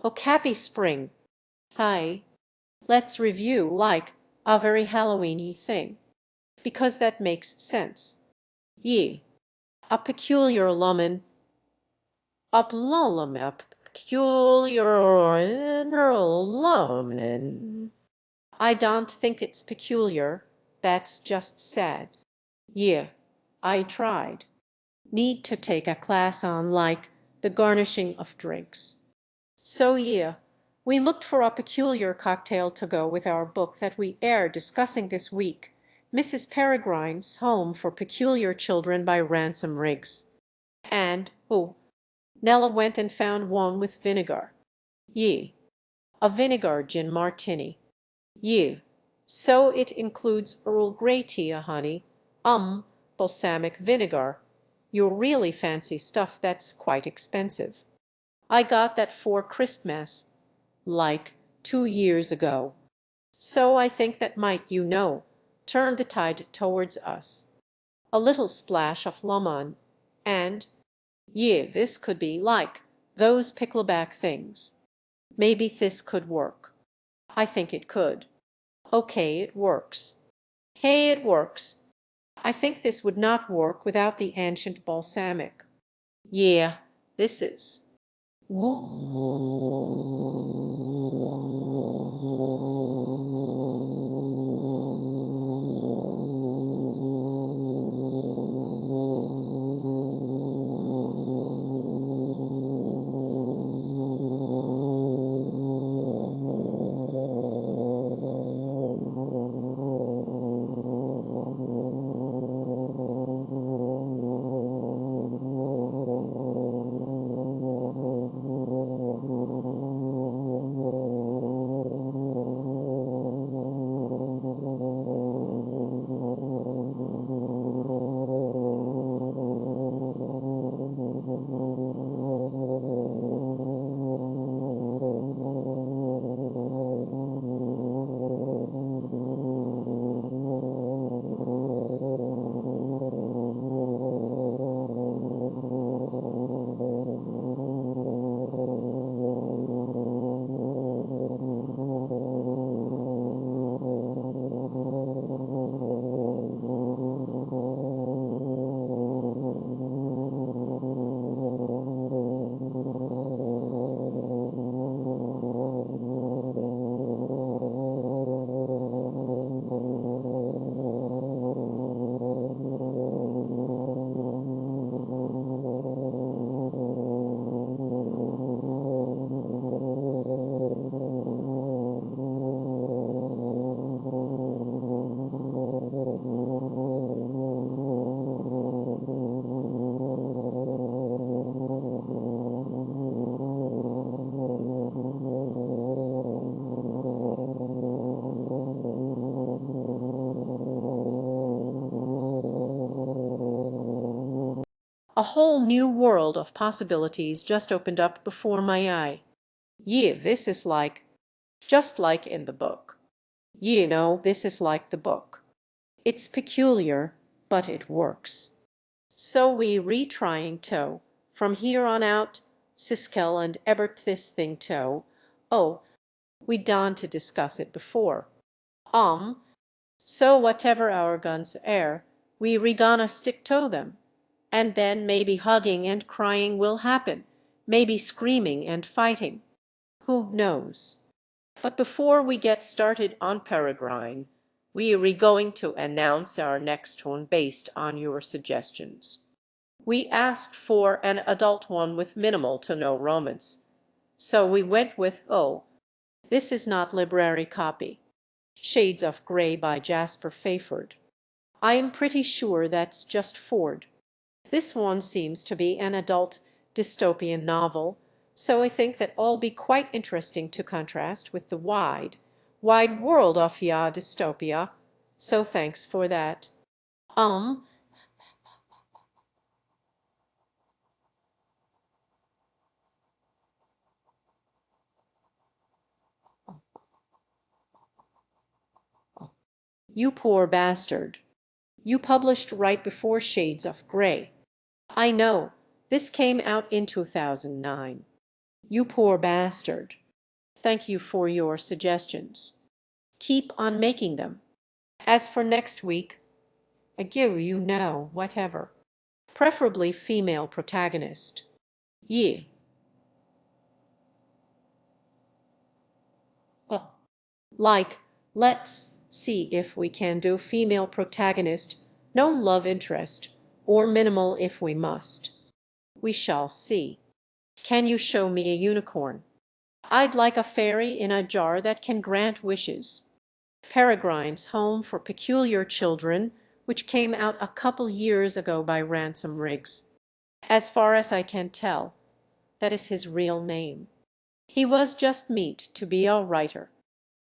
Oh, happy spring. Hi. Let's review like a very Halloweeny thing, because that makes sense. Ye. A peculiar lumen. A peculiar lumen. I don't think it's peculiar. That's just sad. Yeah, I tried. Need to take a class on like the garnishing of drinks. So yeah, we looked for a peculiar cocktail to go with our book that we are discussing this week, Mrs. Peregrine's Home for Peculiar Children by Ransom Riggs. And, oh, Nella went and found one with vinegar. Ye. A vinegar gin martini. Ye. So it includes Earl Grey tea, honey. Balsamic vinegar. Your really fancy stuff that's quite expensive. I got that for Christmas, like 2 years ago. So I think that might, turn the tide towards us. A little splash of lemon, and, yeah, this could be like those pickleback things. Maybe this could work. I think it could. Okay, it works. Hey, it works. I think this would not work without the ancient balsamic. Yeah, this is. A whole new world of possibilities just opened up before my eye. Yeah, this is like, just like in the book. This is like the book. It's peculiar, but it works. So we retrying to, from here on out, Siskel and Ebert this thing to, oh, we done to discuss it before. So whatever our guns are, we gonna stick to them. And then maybe hugging and crying will happen, maybe screaming and fighting. Who knows? But before we get started on Peregrine, we are going to announce our next one based on your suggestions. We asked for an adult one with minimal to no romance, so we went with, oh, this is not library copy. Shades of Grey by Jasper Fayford. I am pretty sure that's just Ford. This one seems to be an adult dystopian novel, so I think that all be quite interesting to contrast with the wide world of ya dystopia. So thanks for that. Um, you poor bastard. You published right before Shades of Grey. I know, this came out in 2009. You poor bastard. Thank you for your suggestions. Keep on making them. As for next week, I give you no whatever. Preferably female protagonist. Yeah. Well, like, let's see if we can do female protagonist, no love interest, or minimal if we must. We shall see. Can you show me a unicorn? I'd like a fairy in a jar that can grant wishes. Peregrine's Home for Peculiar Children, which came out a couple years ago by Ransom Riggs. As far as I can tell, that is his real name. He was just meet to be a writer,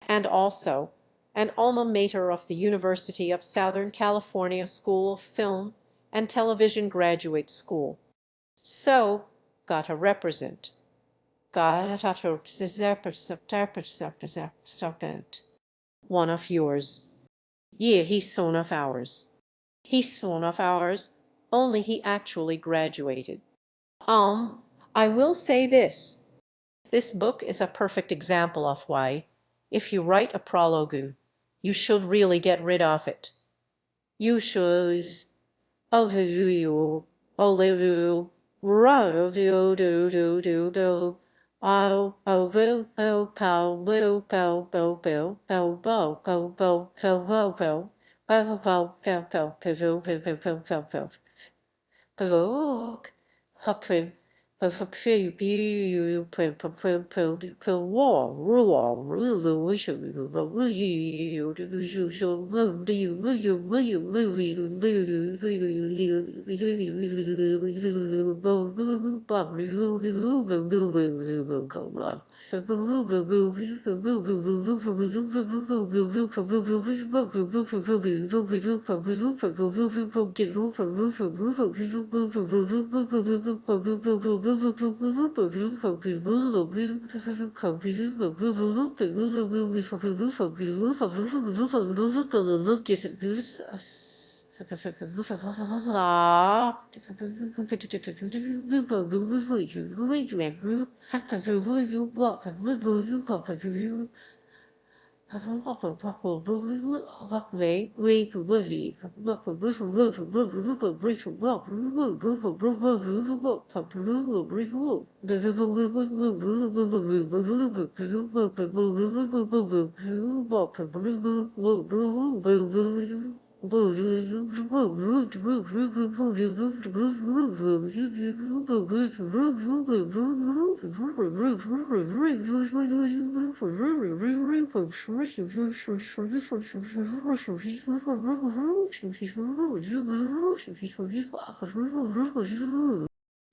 and also an alma mater of the University of Southern California School of Film and Television Graduate School. So, got a represent. One of yours. Yeah, he's one of ours. He's one of ours, only he actually graduated. I will say this. This book is a perfect example of why, if you write a prologue, you should really get rid of it. You should. Oh, do you? Oh, do do do do do do. Oh, oh, boo, oh, pow, boo, pow, bo, boo, pow, bo, po, bo, po, bo, po, po, po, po, po, po, po, po, po, po, po, po. Provoke, hopper,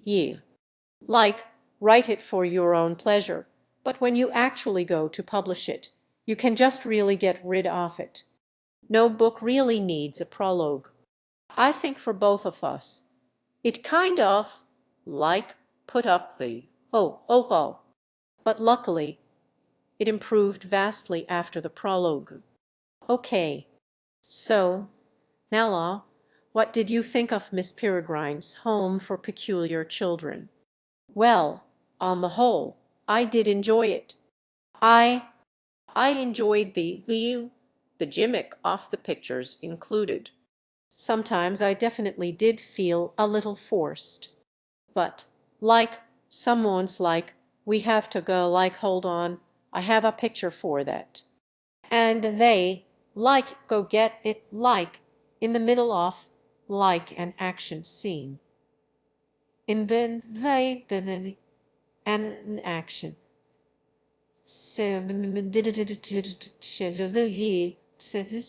yeah, like, write it for your own pleasure, but when you actually go to publish it, you can just really get rid of it. No book really needs a prologue. I think for both of us, it kind of, like, put up the oh. But luckily, it improved vastly after the prologue. Okay, so, Nella, what did you think of Miss Peregrine's Home for Peculiar Children? Well, on the whole, I did enjoy it. I I enjoyed the gimmick of the pictures included. Sometimes I definitely did feel a little forced. But, like, someone's like, we have to go, like, hold on, I have a picture for that. And they, like, go get it, like, in the middle of, like, an action scene. And then then an action. Light,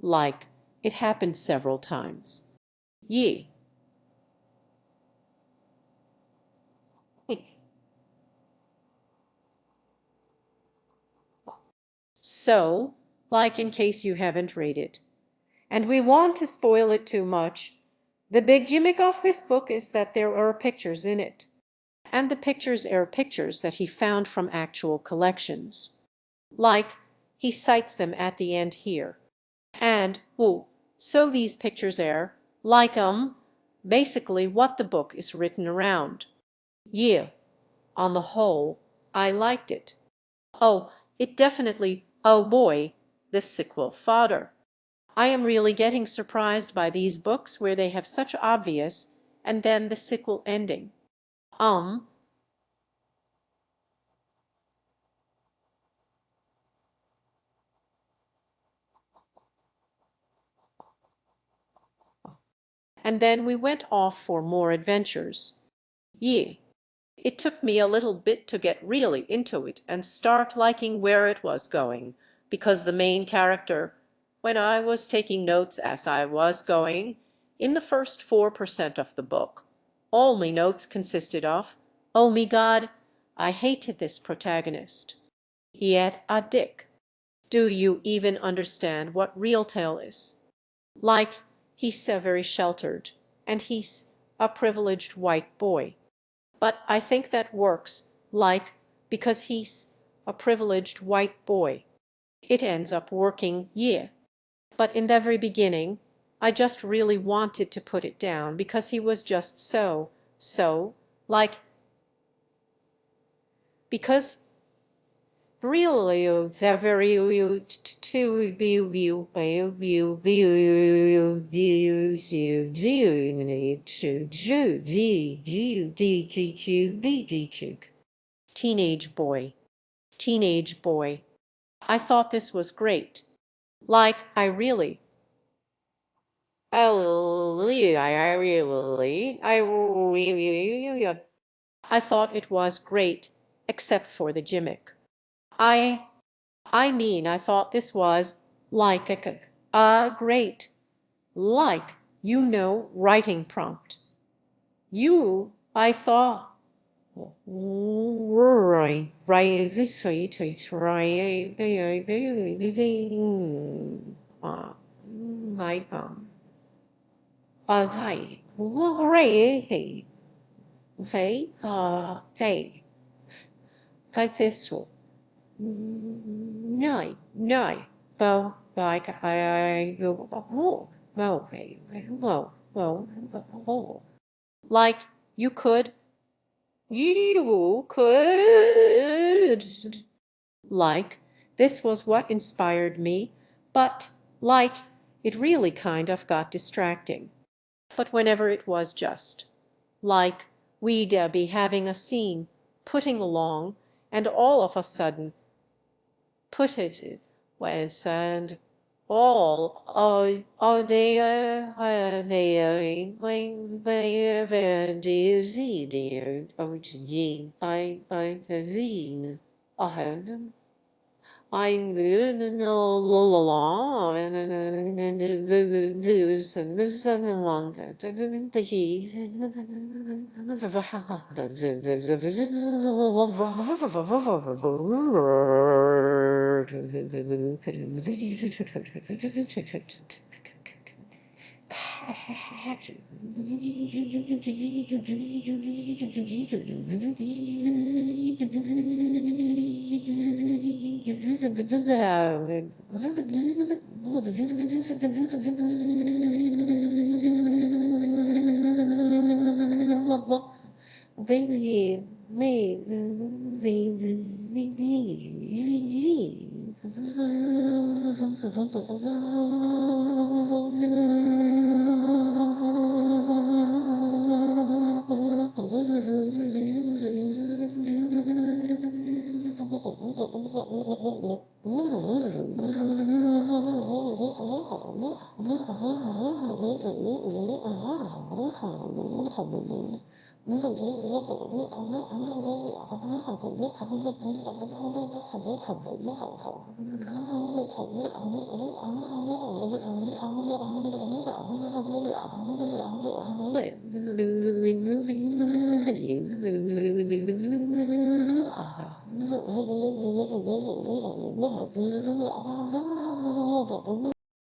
Like, it happened several times. Ye. So, like in case you haven't read it, and we want to spoil it too much, the big gimmick of this book is that there are pictures in it. And the pictures are pictures that he found from actual collections. Like, he cites them at the end here. And, so these pictures are, like basically what the book is written around. Yeah, on the whole, I liked it. Oh, it definitely, oh boy, this sequel fodder. I am really getting surprised by these books where they have such obvious, and then the sequel ending. And then we went off for more adventures. Yeah. It took me a little bit to get really into it and start liking where it was going, because the main character, when I was taking notes as I was going, in the first 4% of the book, all my notes consisted of, oh me God, I hated this protagonist. Yet a dick. Do you even understand what real tale is? Like, he's so very sheltered, and he's a privileged white boy. But I think that works, like, because he's a privileged white boy. It ends up working, yeah. But in the very beginning, I just really wanted to put it down because he was just like, because really the very teenage boy, teenage boy. I thought this was great. Like, I thought it was great, except for the gimmick. I mean, I thought this was like a great, like, writing prompt. I thought, right, this way to try, like, okay, right, they, like this one. No, no. Well, like like you could, like, this was what inspired me, but, like, it really kind of got distracting. But whenever it was just, like, we'd be having a scene, putting along, and all of a sudden, put it was, and all they dizzy dear I the I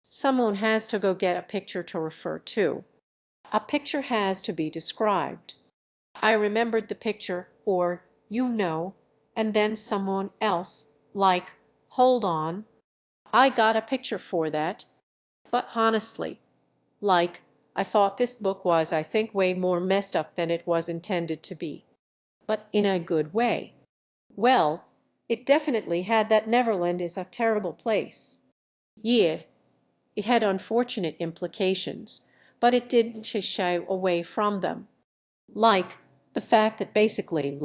Someone has to go get a picture to refer to. A picture has to be described. I remembered the picture, or, and then someone else, like, hold on, I got a picture for that. But honestly, like, I thought this book was, I think, way more messed up than it was intended to be. But in a good way. Well, it definitely had that Neverland is a terrible place. Yeah, it had unfortunate implications, but it didn't shy away from them. Like the fact that basically,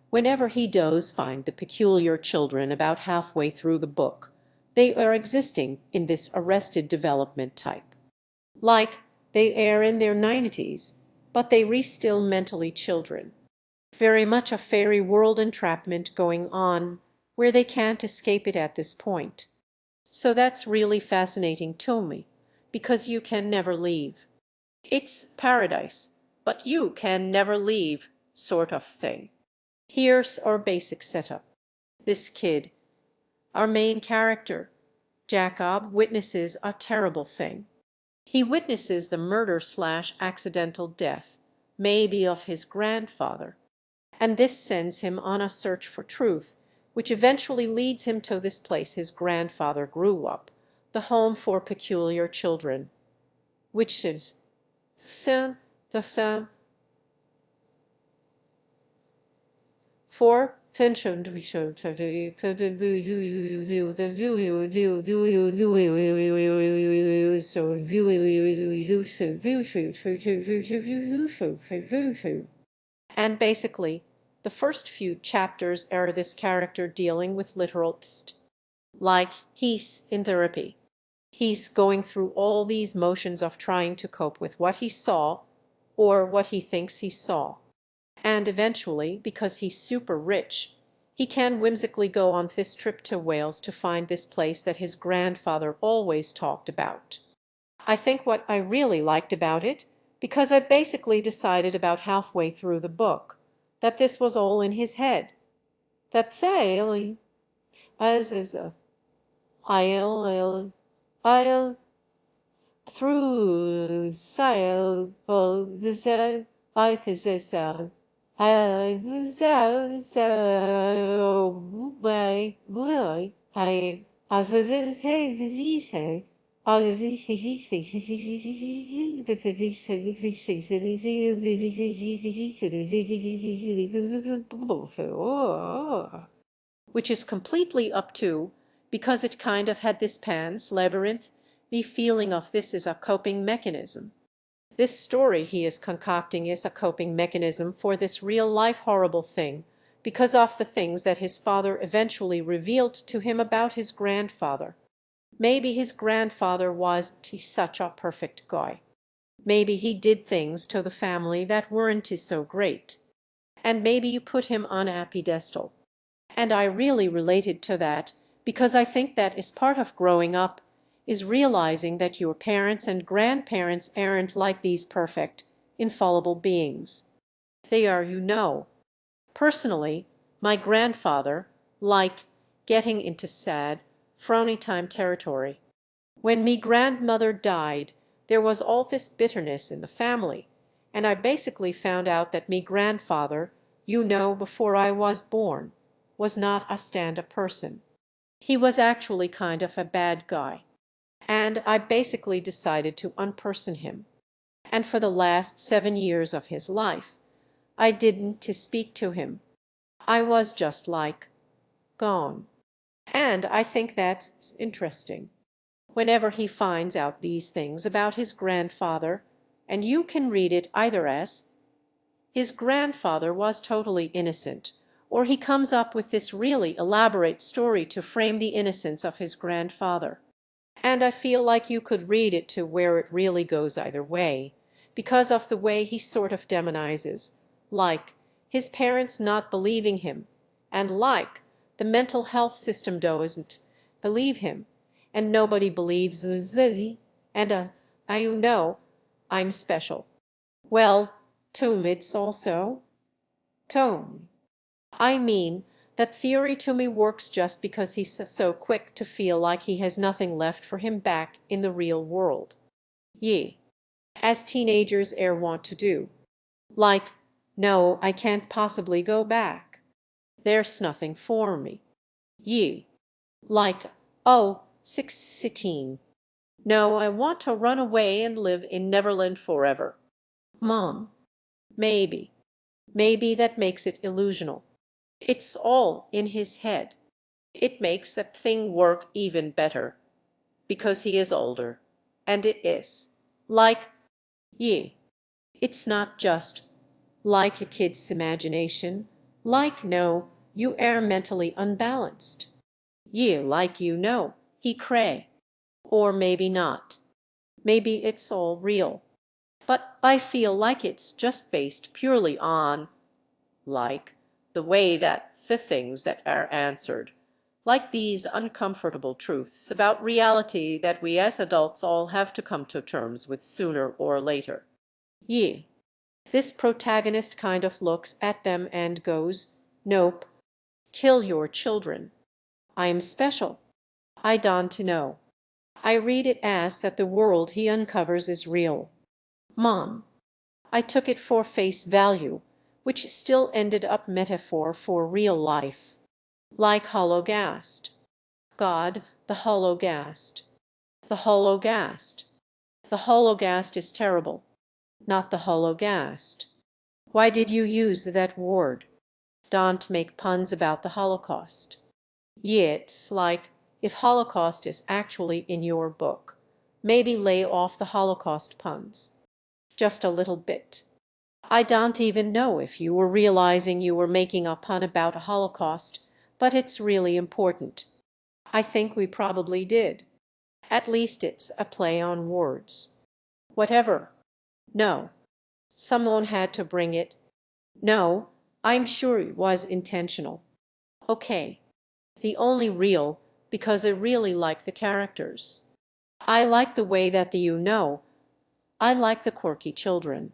whenever he does find the peculiar children about halfway through the book, they are existing in this arrested development type. Like they are in their 90s, but they still mentally children. Very much a fairy world entrapment going on where they can't escape it at this point. So that's really fascinating to me, because you can never leave. It's paradise, but you can never leave, sort of thing. Here's our basic setup. This kid, our main character, Jacob, witnesses a terrible thing. He witnesses the murder/accidental death, maybe of his grandfather, and this sends him on a search for truth, which eventually leads him to this place his grandfather grew up, the home for peculiar children, which is the same for and basically, the first few chapters are this character dealing with literal like he's in therapy. He's going through all these motions of trying to cope with what he saw or what he thinks he saw. And eventually, because he's super rich, he can whimsically go on this trip to Wales to find this place that his grandfather always talked about. I think what I really liked about it, because I basically decided about halfway through the book, that this was all in his head. That say, as is a I'll through sail this I this I which is completely up to, because it kind of had this Pan's Labyrinth, the feeling of this is a coping mechanism. This story he is concocting is a coping mechanism for this real-life horrible thing, because of the things that his father eventually revealed to him about his grandfather. Maybe his grandfather wasn't such a perfect guy. Maybe he did things to the family that weren't so great. And maybe you put him on a pedestal. And I really related to that, because I think that is part of growing up, is realizing that your parents and grandparents aren't like these perfect, infallible beings. They are, Personally, my grandfather, getting into sad, frowny time territory. When me grandmother died, There was all this bitterness in the family, and I basically found out that me grandfather, before I was born, was not a stand-up person. He was actually kind of a bad guy. And I basically decided to unperson him. And for the last 7 years of his life, I didn't to speak to him. I was just like, gone. And I think that's interesting. Whenever he finds out these things about his grandfather, and you can read it either as his grandfather was totally innocent, or he comes up with this really elaborate story to frame the innocence of his grandfather. And I feel like you could read it to where it really goes either way, because of the way he sort of demonizes, like his parents not believing him, and like the mental health system doesn't believe him, and nobody believes Zizzy, and I'm special. Well, Tom, it's also Tom. I mean, that theory to me works just because he's so quick to feel like he has nothing left for him back in the real world. Ye. As teenagers want to do. Like, no, I can't possibly go back. There's nothing for me. Ye. Like, oh, 16. No, I want to run away and live in Neverland forever. Mom. Maybe. Maybe that makes it illusional. It's all in his head. It makes that thing work even better. Because he is older. And it is. Like, ye. It's not just like a kid's imagination. Like, no, you are mentally unbalanced. Ye, like he cray. Or maybe not. Maybe it's all real. But I feel like it's just based purely on, like, the way that the things that are answered, like these uncomfortable truths about reality that we as adults all have to come to terms with sooner or later. Ye. This protagonist kind of looks at them and goes, nope, kill your children. I am special. I don't know. I read it as that the world he uncovers is real. Mom. I took it for face value, which still ended up metaphor for real life. Like hologast. God, the hologast. The hologast. The hologast is terrible. Not the hologast. Why did you use that word? Don't make puns about the Holocaust. It's like, if Holocaust is actually in your book, maybe lay off the Holocaust puns. Just a little bit. I don't even know if you were realizing you were making a pun about a Holocaust, but it's really important. I think we probably did. At least it's a play on words. Whatever. No. Someone had to bring it. No, I'm sure it was intentional. Okay. The only real, because I really like the characters. I like the way that I like the quirky children.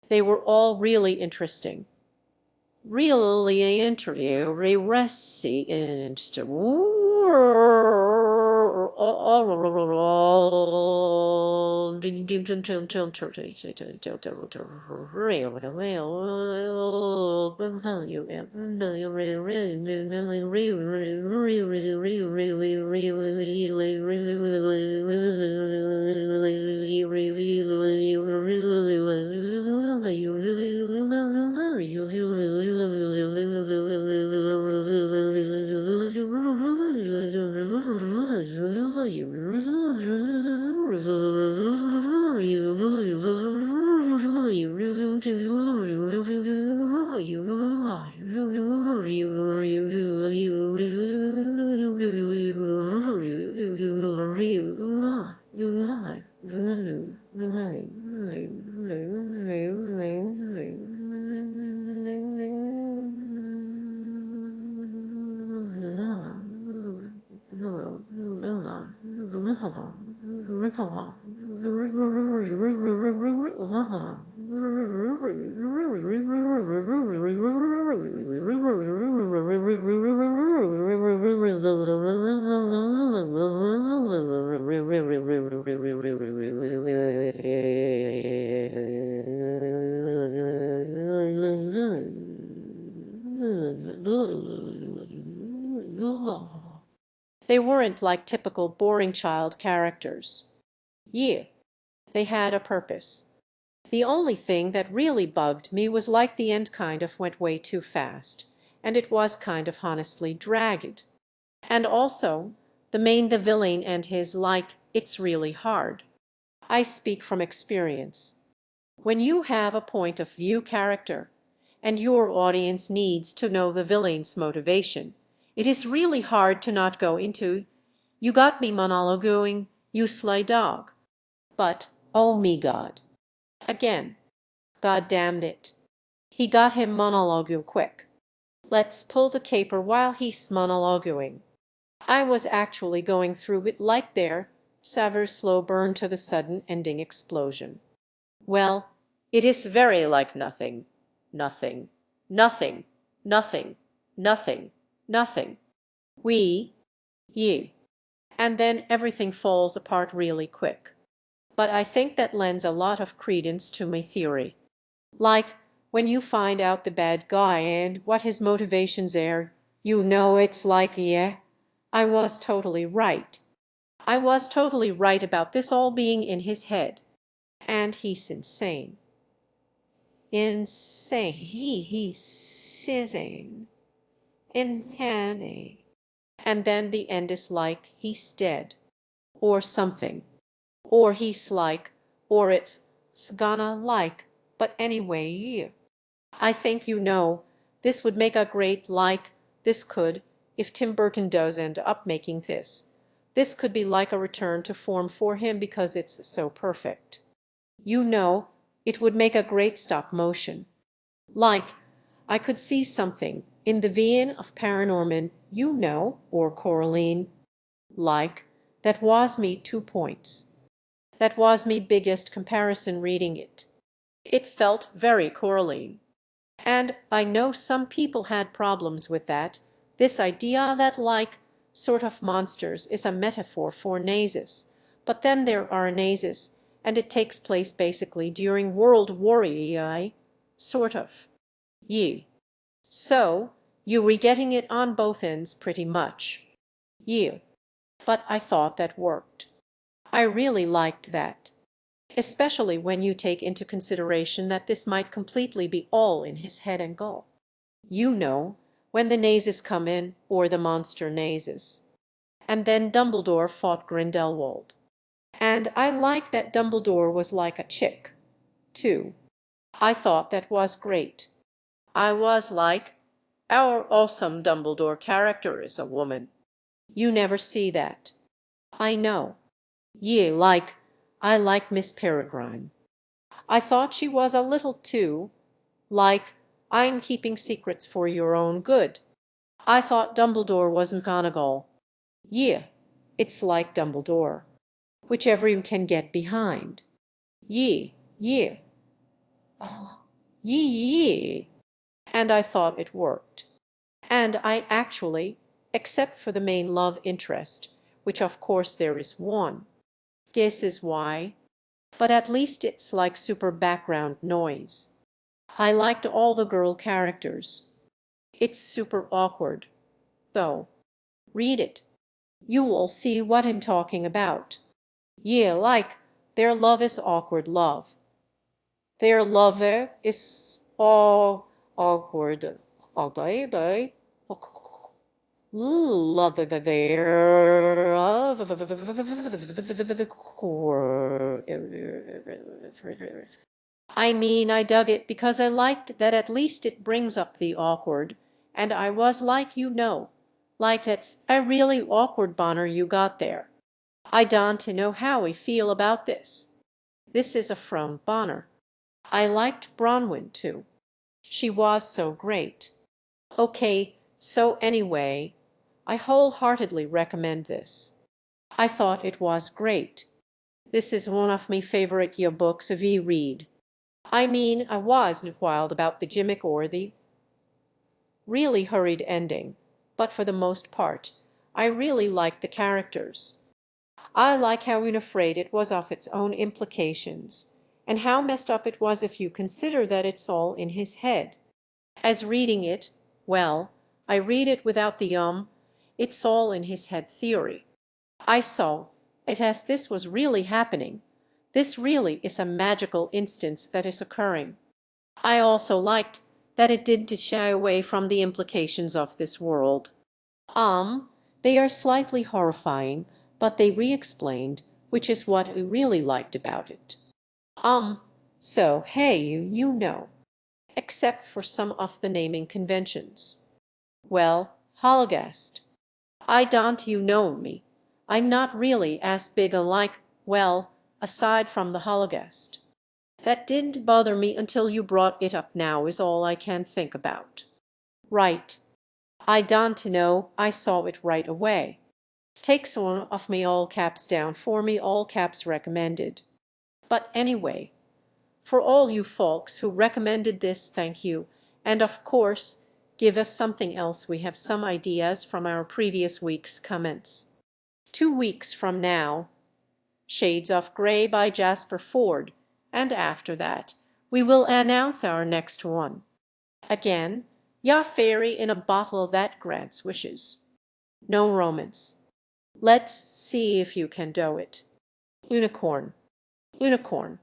They were all really interesting. Really They weren't like typical boring child characters. Yeah, they had a purpose. The only thing that really bugged me was like the end kind of went way too fast, and it was kind of honestly dragged. And also, the villain and his like, it's really hard. I speak from experience. When you have a point of view character, and your audience needs to know the villain's motivation, it is really hard to not go into, "You got me monologuing, you sly dog." But, oh me God. Again, God damned it. He got him monologue quick. Let's pull the caper while he's monologuing. I was actually going through it like there, savor slow burn to the sudden ending explosion. Well, it is very like nothing, nothing, nothing, nothing, nothing, nothing. We, ye. And then everything falls apart really quick. But I think that lends a lot of credence to my theory. Like, when you find out the bad guy and what his motivations are, you know it's like, yeah, I was totally right. I was totally right about this all being in his head. And he's insane. Insane. He's insane. Insane. And then the end is like he's dead. Or something. Or he's like, or it's gonna like. But anyway, I think you know, this would make a great like, this could, if Tim Burton does end up making this could be like a return to form for him because it's so perfect. You know, it would make a great stop motion. Like, I could see something in the vein of Paranorman, you know, or Coraline. Like, that was me 2 points. That was me biggest comparison reading it. It felt very Coraline. And I know some people had problems with that, this idea that like sort of monsters is a metaphor for nazis. But then there are nazis, and it takes place basically during World War II, sort of. Ye. So, you were getting it on both ends pretty much. Ye. But I thought that worked. I really liked that. Especially when you take into consideration that this might completely be all in his head and goal. You know, when the nazis come in, or the monster nazis. And then Dumbledore fought Grindelwald. And I like that Dumbledore was like a chick, too. I thought that was great. I was like, our awesome Dumbledore character is a woman. You never see that. I know. Ye like, I like Miss Peregrine. I thought she was a little too, like, I'm keeping secrets for your own good. I thought Dumbledore was McGonagall. Yeah, it's like Dumbledore, which everyone can get behind. Yeah, yeah. Oh, yeah. And I thought it worked. And I actually, except for the main love interest, which of course there is one, guesses why, but at least it's like super background noise. I liked all the girl characters. It's super awkward, though. Read it. You will see what I'm talking about. Yeah, like, their love is awkward love. Their love is all awkward. Love their I mean, I dug it because I liked that at least it brings up the awkward, and I was like, you know, like it's a really awkward Bonner you got there. I don't know how I feel about this. This is a from Bonner. I liked Bronwyn too. She was so great. Okay, so anyway, I wholeheartedly recommend this. I thought it was great. This is one of my favorite books we read. I mean, I wasn't wild about the gimmick or the really hurried ending, but for the most part, I really liked the characters. I like how unafraid it was of its own implications, and how messed up it was if you consider that it's all in his head. As reading it, well, I read it without the it's all in his head theory. I saw it as this was really happening. This really is a magical instance that is occurring. I also liked that it didn't shy away from the implications of this world. They are slightly horrifying, but they re-explained, which is what I really liked about it. So, hey, you know, except for some of the naming conventions. Well, Holocaust. I don't you know me. I'm not really as big a like, well, aside from the Holocaust. That didn't bother me until you brought it up now is all I can think about. Right. I don't know, I saw it right away. Takes one of me all caps down for me all caps recommended. But anyway, for all you folks who recommended this, thank you. And of course, give us something else. We have some ideas from our previous week's comments. 2 weeks from now, Shades of Grey by Jasper Fforde, and after that, we will announce our next one. Again, ya fairy in a bottle that grants wishes. No romance. Let's see if you can do it. Unicorn. Unicorn.